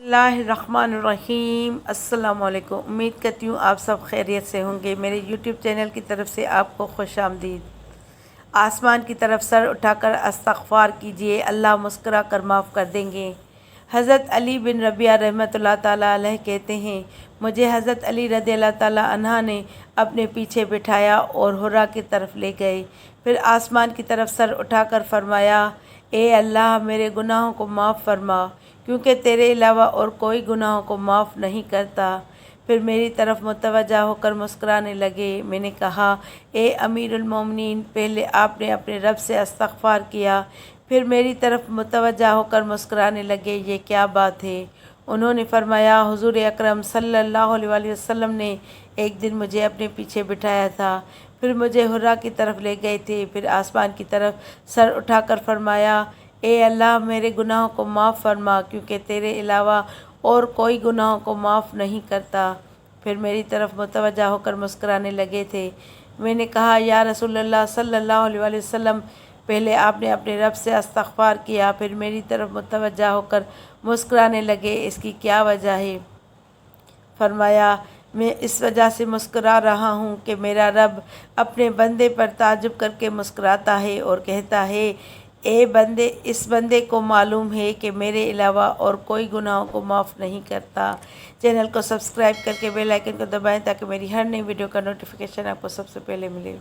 बिस्मिल्लाहिर्रहमानिर्रहीम। अस्सलाम वालेकुम। उम्मीद करती हूँ आप सब खैरियत से होंगे। मेरे यूट्यूब चैनल की तरफ से आपको खुशामदीद। आसमान की तरफ सर उठाकर इस्तग़फ़ार कीजिए, अल्लाह मुस्कुरा कर माफ़ कर देंगे। हज़रत अली बिन रबिया रहमतुल्लाह ताला अलैह कहते हैं, मुझे हज़रत अली रज़ियल्लाहु ताला अन्हा ने अपने पीछे बिठाया और हुर्रा की तरफ ले गए। फिर आसमान की तरफ सर उठाकर फरमाया, ए अल्लाह मेरे गुनाहों को माफ़ फरमा, क्योंकि तेरे अलावा और कोई गुनाहों को माफ़ नहीं करता। फिर मेरी तरफ मुतवज्जा होकर मुस्कुराने लगे। मैंने कहा, ए अमीरुल मोमिनीन, पहले आपने अपने रब से इस्तग़फ़ार किया, फिर मेरी तरफ मुतवज्जा होकर मुस्कुराने लगे, ये क्या बात है? उन्होंने फरमाया, हुज़ूर अकरम सल्लल्लाहु अलैहि वसल्लम ने एक दिन मुझे अपने पीछे बिठाया था, फिर मुझे हुर्रा की तरफ ले गए थे। फिर आसमान की तरफ सर उठाकर फरमाया, ए अल्लाह मेरे गुनाहों को माफ़ फरमा, क्योंकि तेरे अलावा और कोई गुनाहों को माफ़ नहीं करता। फिर मेरी तरफ मुतवज्जा होकर मुस्कुराने लगे थे। मैंने कहा, या रसूलल्लाह सल्लल्लाहु अलैहि वसल्लम, पहले आपने अपने रब से इस्तग़फ़ार किया, फिर मेरी तरफ मुतवज्जा होकर मुस्कुराने लगे, इसकी क्या वजह है? फरमाया, मैं इस वजह से मुस्कुरा रहा हूँ कि मेरा रब अपने बंदे पर ताज्जुब करके मुस्कुराता है और कहता है, ए बंदे, इस बंदे को मालूम है कि मेरे अलावा और कोई गुनाहों को माफ़ नहीं करता। चैनल को सब्सक्राइब करके बेल आइकन को दबाएं ताकि मेरी हर नई वीडियो का नोटिफिकेशन आपको सबसे पहले मिले।